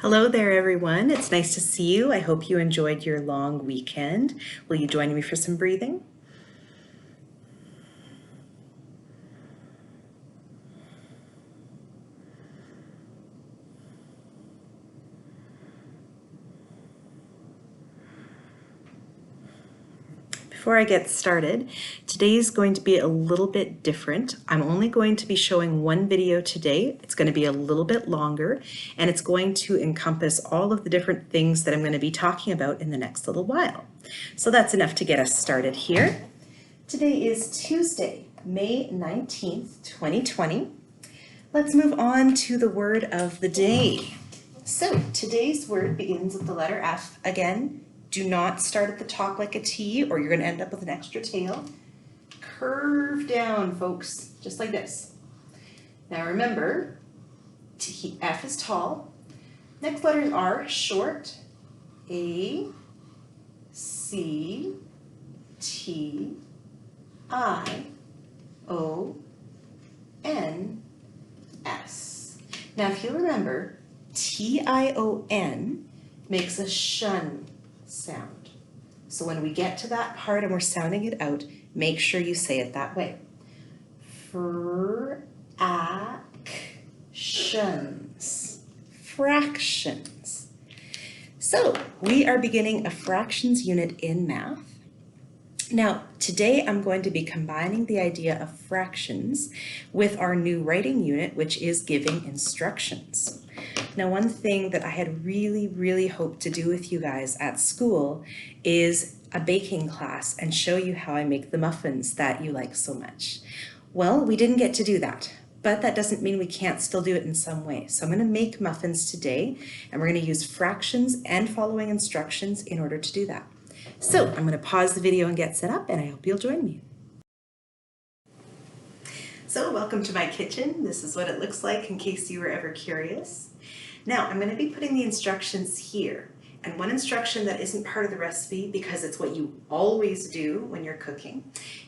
Hello there, everyone. It's nice to see you. I hope you enjoyed your long weekend. Will you join me for some breathing? Before I get started, today's going to be a little bit different. I'm only going to be showing one video today. It's going to be a little bit longer, and it's going to encompass all of the different things that I'm going to be talking about in the next little while. So that's enough to get us started here. Today is Tuesday, May 19th, 2020. Let's move on to the word of the day. So today's word begins with the letter F. Again, do not start at the top like a T or you're going to end up with an extra tail. Curve down, folks, just like this. Now remember, F is tall. Next letters are short. A, C, T, I, O, N, S. Now if you remember, T-I-O-N makes a shun sound. So when we get to that part and we're sounding it out, make sure you say it that way. Fractions. Fractions. So we are beginning a fractions unit in math. Now, today I'm going to be combining the idea of fractions with our new writing unit, which is giving instructions. Now, one thing that I had really hoped to do with you guys at school is a baking class and show you how I make the muffins that you like so much. Well, we didn't get to do that, but that doesn't mean we can't still do it in some way. So I'm going to make muffins today, and we're going to use fractions and following instructions in order to do that. So I'm going to pause the video and get set up, and I hope you'll join me. So welcome to my kitchen. This is what it looks like in case you were ever curious. Now I'm going to be putting the instructions here. And one instruction that isn't part of the recipe, because it's what you always do when you're cooking,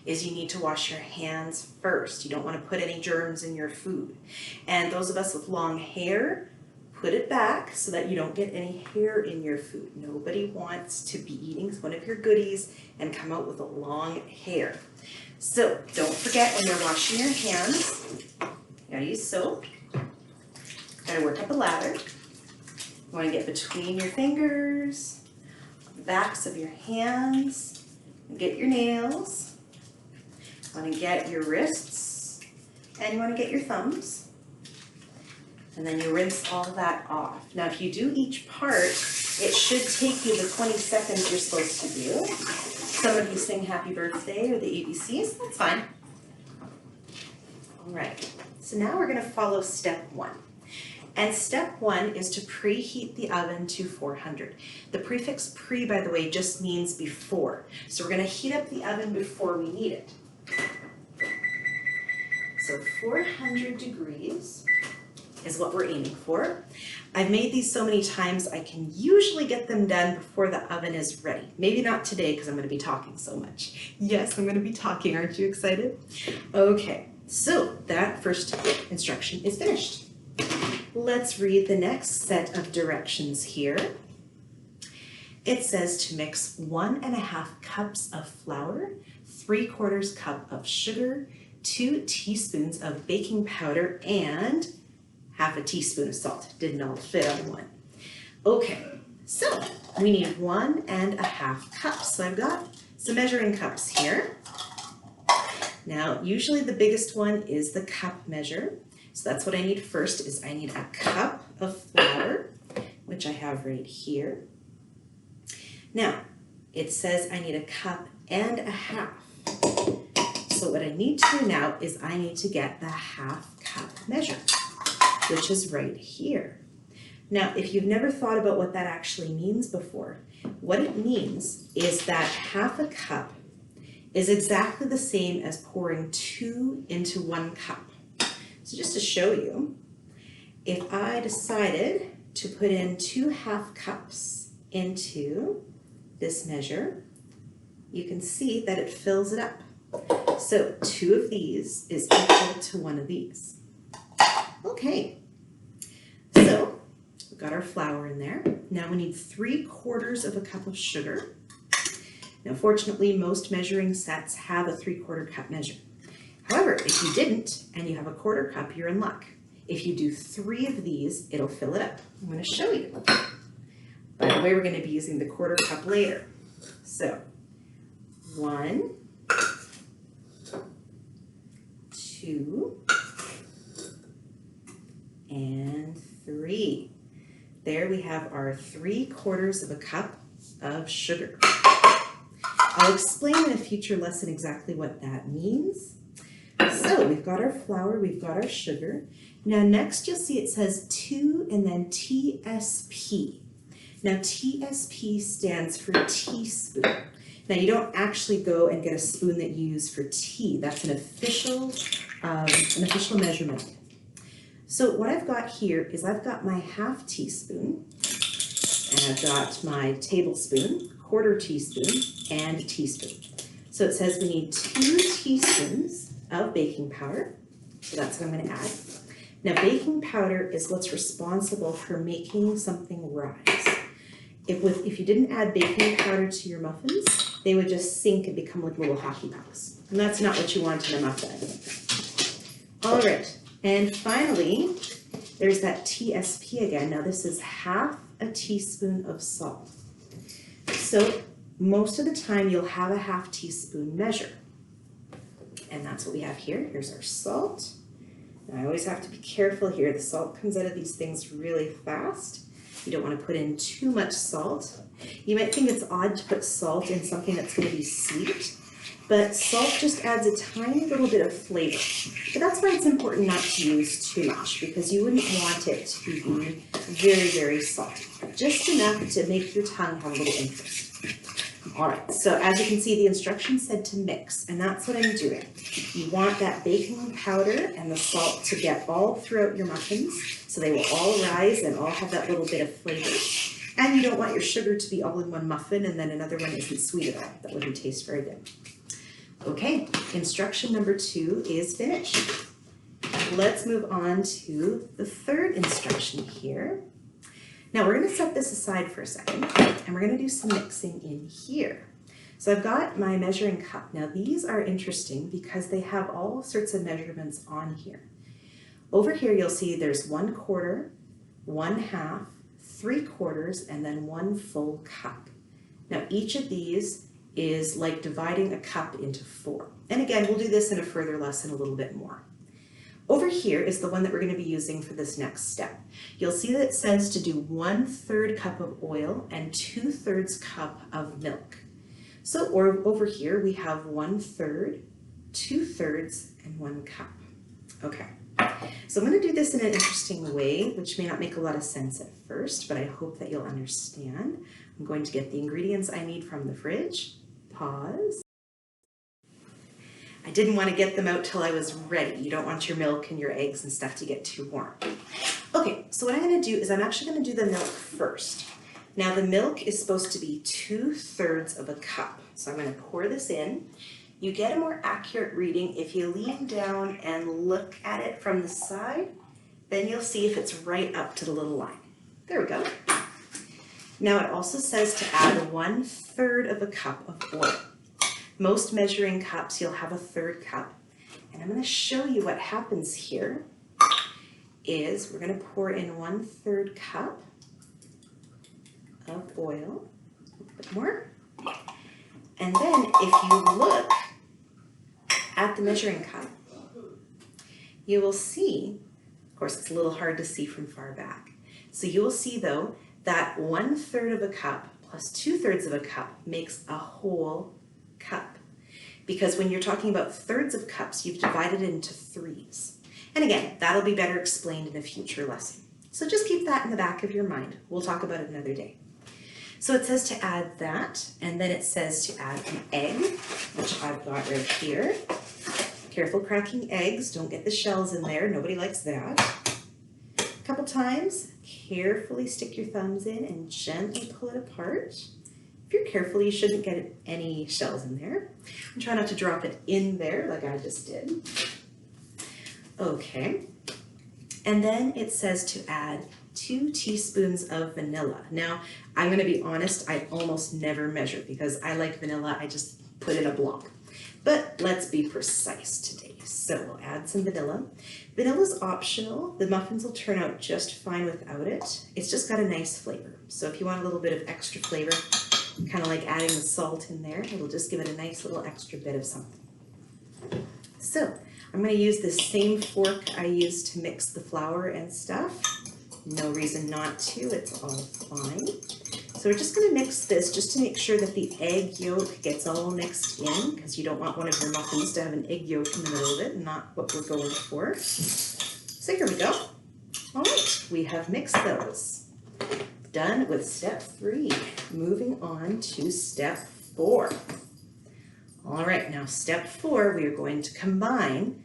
is you need to wash your hands first. You don't want to put any germs in your food. And those of us with long hair, put it back so that you don't get any hair in your food. Nobody wants to be eating one of your goodies and come out with a long hair. So don't forget when you're washing your hands, you gotta use soap. Gotta work up a lather. You want to get between your fingers, the backs of your hands, and get your nails. You want to get your wrists, and you want to get your thumbs. And then you rinse all that off. Now if you do each part, it should take you the 20 seconds you're supposed to do. Some of you sing happy birthday or the ABCs, that's fine. All right, so now we're going to follow step 1. And step 1 is to preheat the oven to 400. The prefix pre, by the way, just means before. So we're going to heat up the oven before we need it. So 400 degrees is what we're aiming for. I've made these so many times I can usually get them done before the oven is ready. Maybe not today because I'm going to be talking so much. Yes, I'm going to be talking. Aren't you excited? Okay, so that first instruction is finished. Let's read the next set of directions here. It says to mix 1½ cups of flour, 3/4 cup of sugar, 2 teaspoons of baking powder, and ½ teaspoon of salt. Didn't all fit on one. Okay, so we need 1½ cups. So I've got some measuring cups here. Now, usually the biggest one is the cup measure. So that's what I need first, is I need a cup of flour, which I have right here. Now, it says I need 1.5 cups. So what I need to do now is I need to get the ½ cup measure, which is right here. Now, if you've never thought about what that actually means before, what it means is that ½ cup is exactly the same as pouring 2 into 1 cup. So just to show you, if I decided to put in 2 ½ cups into this measure, you can see that it fills it up. So 2 of these is equal to 1 of these. Okay, so we've got our flour in there. Now we need 3/4 of a cup of sugar. Now fortunately, most measuring sets have a 3/4 cup measure. However, if you didn't and you have a 1/4 cup, you're in luck. If you do 3 of these, it'll fill it up. I'm going to show you. By the way, we're going to be using the 1/4 cup later. So 1, 2, and 3. There we have our 3/4 of a cup of sugar. I'll explain in a future lesson exactly what that means. So we've got our flour, we've got our sugar. Now next you'll see it says 2 and then TSP. Now TSP stands for teaspoon. Now you don't actually go and get a spoon that you use for tea. That's an official measurement. So what I've got here is I've got my 1/2 teaspoon, and I've got my tablespoon, 1/4 teaspoon, and a teaspoon. So it says we need 2 teaspoons of baking powder. So that's what I'm going to add. Now baking powder is what's responsible for making something rise. If you didn't add baking powder to your muffins, they would just sink and become like little hockey pucks. And that's not what you want in a muffin. All right. And finally, there's that TSP again. Now this is 1/2 a teaspoon of salt. So most of the time you'll have a 1/2 teaspoon measure. And that's what we have here. Here's our salt. Now I always have to be careful here. The salt comes out of these things really fast. You don't want to put in too much salt. You might think it's odd to put salt in something that's going to be sweet, but salt just adds a tiny little bit of flavor. But that's why it's important not to use too much, because you wouldn't want it to be very, very salty. Just enough to make your tongue have a little interest. All right, so as you can see, the instructions said to mix, and that's what I'm doing. You want that baking powder and the salt to get all throughout your muffins, so they will all rise and all have that little bit of flavor. And you don't want your sugar to be all in one muffin and then another one isn't sweet at all. That wouldn't taste very good. Okay, instruction number 2 is finished. Let's move on to the 3rd instruction here. Now we're going to set this aside for a second, and we're going to do some mixing in here. So I've got my measuring cup. Now these are interesting because they have all sorts of measurements on here. Over here you'll see there's 1/4, 1/2, 3/4, and then 1 full cup. Now each of these is like dividing a cup into 4. And again, we'll do this in a further lesson a little bit more. Over here is the one that we're going to be using for this next step. You'll see that it says to do 1/3 cup of oil and 2/3 cup of milk. So over here we have 1/3, 2/3, and 1 cup. Okay, so I'm going to do this in an interesting way, which may not make a lot of sense at first, but I hope that you'll understand. I'm going to get the ingredients I need from the fridge. Pause. I didn't want to get them out till I was ready. You don't want your milk and your eggs and stuff to get too warm. Okay, so what I'm going to do is I'm actually going to do the milk first. Now the milk is supposed to be 2/3 of a cup. So I'm going to pour this in. You get a more accurate reading if you lean down and look at it from the side. Then you'll see if it's right up to the little line. There we go. Now it also says to add 1/3 of a cup of oil. Most measuring cups, you'll have a 1/3 cup. And I'm going to show you what happens here is we're going to pour in 1/3 cup of oil, a little bit more. And then if you look at the measuring cup, you will see, of course it's a little hard to see from far back. So you will see though that 1/3 of a cup plus 2/3 of a cup makes a whole cup. Because when you're talking about thirds of cups, you've divided it into 3s. And again, that'll be better explained in a future lesson. So just keep that in the back of your mind. We'll talk about it another day. So it says to add that, and then it says to add an egg, which I've got right here. Careful cracking eggs, don't get the shells in there, nobody likes that. A couple times, carefully stick your thumbs in and gently pull it apart. If you're careful, you shouldn't get any shells in there. And try not to drop it in there like I just did. Okay. And then it says to add 2 teaspoons of vanilla. Now, I'm gonna be honest, I almost never measure because I like vanilla, I just put in a block. But let's be precise today. So we'll add some vanilla. Vanilla's optional. The muffins will turn out just fine without it. It's just got a nice flavor. So if you want a little bit of extra flavor, kind of like adding the salt in there, it'll just give it a nice little extra bit of something. So I'm going to use this same fork I used to mix the flour and stuff. No reason not to, it's all fine. So we're just going to mix this just to make sure that the egg yolk gets all mixed in, because you don't want one of your muffins to have an egg yolk in the middle of it, not what we're going for. So here we go. All right, we have mixed those. Done with step 3. Moving on to step 4. All right, now step 4, we are going to combine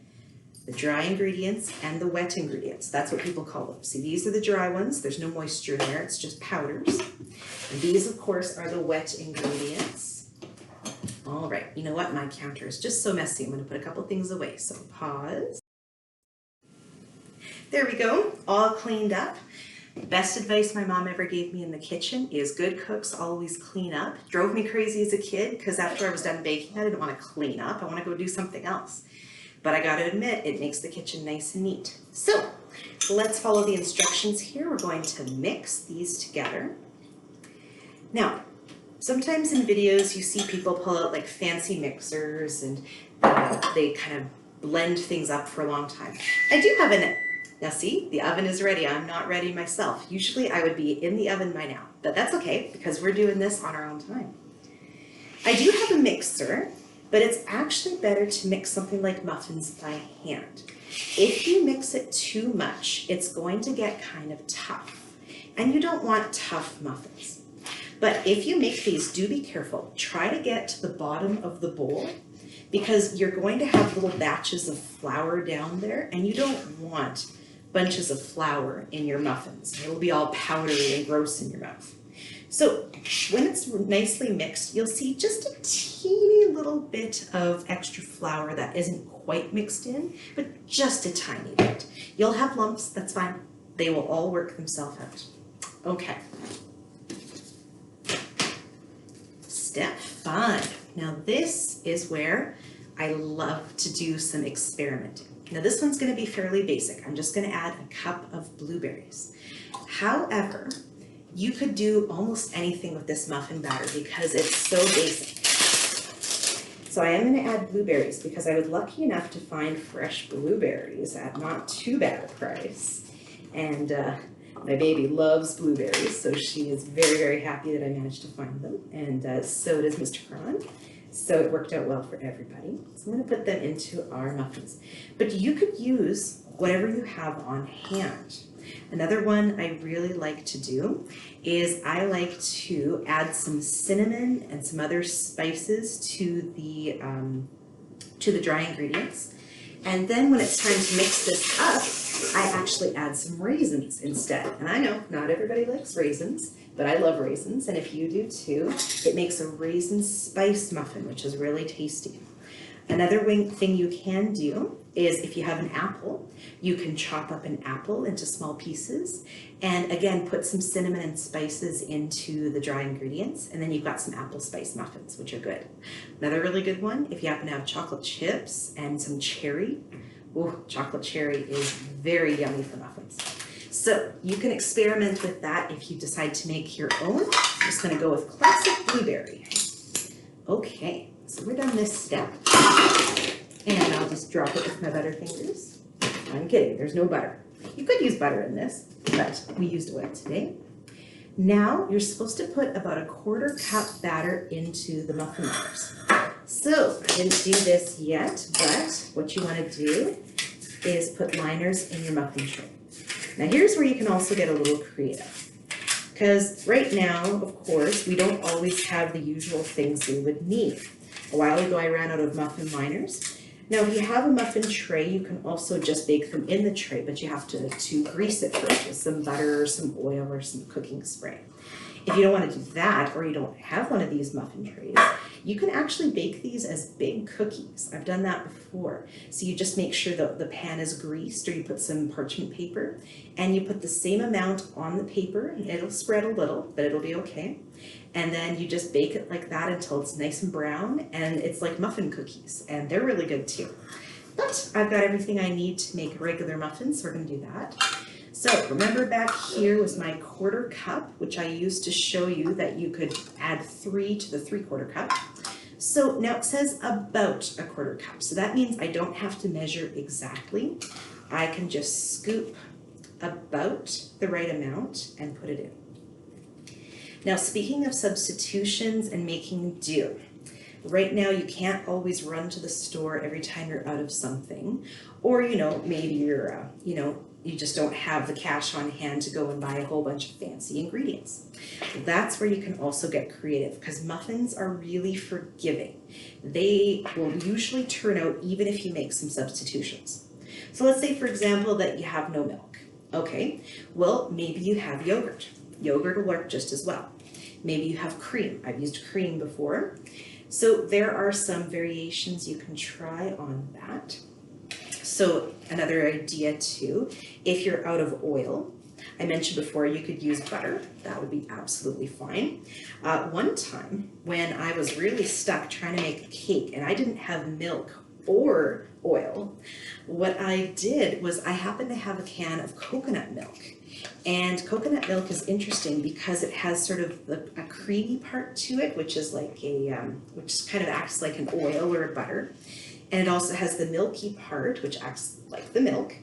the dry ingredients and the wet ingredients. That's what people call them. See, these are the dry ones. There's no moisture in there. It's just powders. And these, of course, are the wet ingredients. All right, you know what? My counter is just so messy. I'm going to put a couple things away. So pause. There we go. All cleaned up. Best advice my mom ever gave me in the kitchen is good cooks always clean up. Drove me crazy as a kid because after I was done baking, I didn't want to clean up. I want to go do something else. But I got to admit, it makes the kitchen nice and neat. So let's follow the instructions here. We're going to mix these together. Now, sometimes in videos you see people pull out like fancy mixers and they kind of blend things up for a long time. I do have an, now see, the oven is ready. I'm not ready myself. Usually I would be in the oven by now, but that's okay because we're doing this on our own time. I do have a mixer, but it's actually better to mix something like muffins by hand. If you mix it too much, it's going to get kind of tough, and you don't want tough muffins. But if you make these, do be careful. Try to get to the bottom of the bowl because you're going to have little batches of flour down there, and you don't want bunches of flour in your muffins. It'll be all powdery and gross in your mouth. So when it's nicely mixed, you'll see just a teeny little bit of extra flour that isn't quite mixed in, but just a tiny bit. You'll have lumps, that's fine. They will all work themselves out. Okay. Step 5. Now this is where I love to do some experimenting. Now this one's going to be fairly basic. I'm just going to add a cup of blueberries. However, you could do almost anything with this muffin batter because it's so basic. So I am going to add blueberries because I was lucky enough to find fresh blueberries at not too bad a price. And my baby loves blueberries, so she is very, very happy that I managed to find them. And so does Mr. Cron. So it worked out well for everybody. So I'm going to put them into our muffins. But you could use whatever you have on hand. Another one I really like to do is I like to add some cinnamon and some other spices to the dry ingredients. And then when it's time to mix this up, I actually add some raisins instead. And I know not everybody likes raisins, but I love raisins. And if you do too, it makes a raisin spice muffin, which is really tasty. Another thing you can do is if you have an apple, you can chop up an apple into small pieces and again put some cinnamon and spices into the dry ingredients, and then you've got some apple spice muffins, which are good. Another really good one, if you happen to have chocolate chips and some cherry, oh, chocolate cherry is very yummy for muffins. So you can experiment with that if you decide to make your own. I'm just going to go with classic blueberry. Okay. So we're done this step, and I'll just drop it with my butter fingers. I'm kidding, there's no butter. You could use butter in this, but we used oil today. Now you're supposed to put about a 1/4 cup batter into the muffin liners. So I didn't do this yet, but what you want to do is put liners in your muffin tray. Now here's where you can also get a little creative. Because right now, of course, we don't always have the usual things we would need. A while ago, I ran out of muffin liners. Now, if you have a muffin tray, you can also just bake them in the tray, but you have to grease it first with some butter or some oil or some cooking spray. If you don't want to do that, or you don't have one of these muffin trays, you can actually bake these as big cookies. I've done that before. So you just make sure that the pan is greased, or you put some parchment paper, and you put the same amount on the paper. It'll spread a little, but it'll be okay. And then you just bake it like that until it's nice and brown, and it's like muffin cookies, and they're really good too. But I've got everything I need to make regular muffins, so we're gonna do that. So remember, back here was my 1/4 cup, which I used to show you that you could add 3 to the 3/4 cup. So now it says about a 1/4 cup. So that means I don't have to measure exactly. I can just scoop about the right amount and put it in. Now, speaking of substitutions and making do, right now you can't always run to the store every time you're out of something, or maybe you're you just don't have the cash on hand to go and buy a whole bunch of fancy ingredients. That's where you can also get creative, because muffins are really forgiving. They will usually turn out even if you make some substitutions. So let's say, for example, that you have no milk. Okay, well, maybe you have yogurt. Yogurt will work just as well. Maybe you have cream. I've used cream before. So there are some variations you can try on that. So another idea too, if you're out of oil, I mentioned before you could use butter. That would be absolutely fine. One time when I was really stuck trying to make a cake and I didn't have milk or oil, what I did was I happened to have a can of coconut milk. And coconut milk is interesting because it has sort of a creamy part to it, which is like which kind of acts like an oil or a butter. And it also has the milky part, which acts like the milk.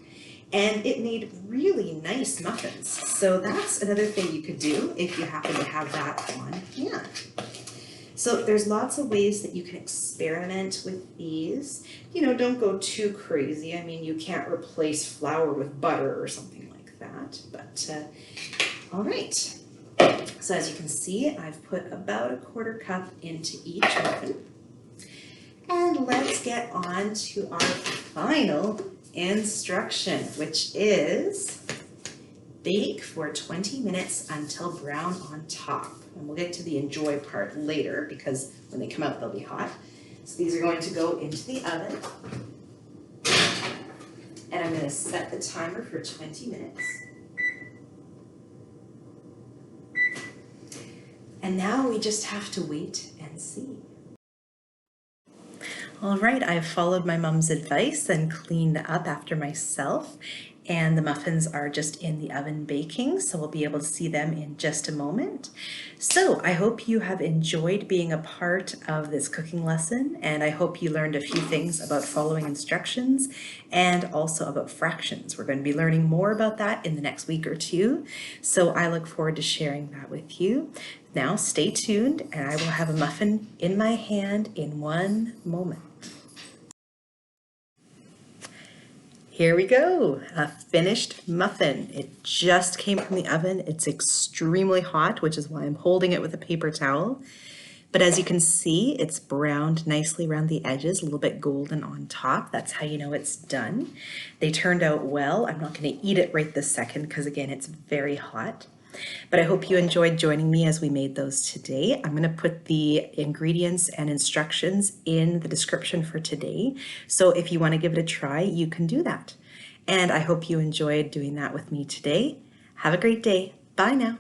And it made really nice muffins. So that's another thing you could do if you happen to have that on hand. So there's lots of ways that you can experiment with these. Don't go too crazy. I mean, you can't replace flour with butter or something like that. But all right. So as you can see, I've put about a 1/4 cup into each muffin. And let's get on to our final instruction, which is bake for 20 minutes until brown on top. And we'll get to the enjoy part later, because when they come out, they'll be hot. So these are going to go into the oven. And I'm going to set the timer for 20 minutes. And now we just have to wait and see. All right, I've followed my mom's advice and cleaned up after myself, and the muffins are just in the oven baking, so we'll be able to see them in just a moment. So I hope you have enjoyed being a part of this cooking lesson, and I hope you learned a few things about following instructions and also about fractions. We're going to be learning more about that in the next week or two, so I look forward to sharing that with you. Now stay tuned, and I will have a muffin in my hand in one moment. Here we go, a finished muffin. It just came from the oven. It's extremely hot, which is why I'm holding it with a paper towel. But as you can see, it's browned nicely around the edges, a little bit golden on top. That's how you know it's done. They turned out well. I'm not going to eat it right this second because, again, it's very hot. But I hope you enjoyed joining me as we made those today. I'm going to put the ingredients and instructions in the description for today. So if you want to give it a try, you can do that. And I hope you enjoyed doing that with me today. Have a great day. Bye now.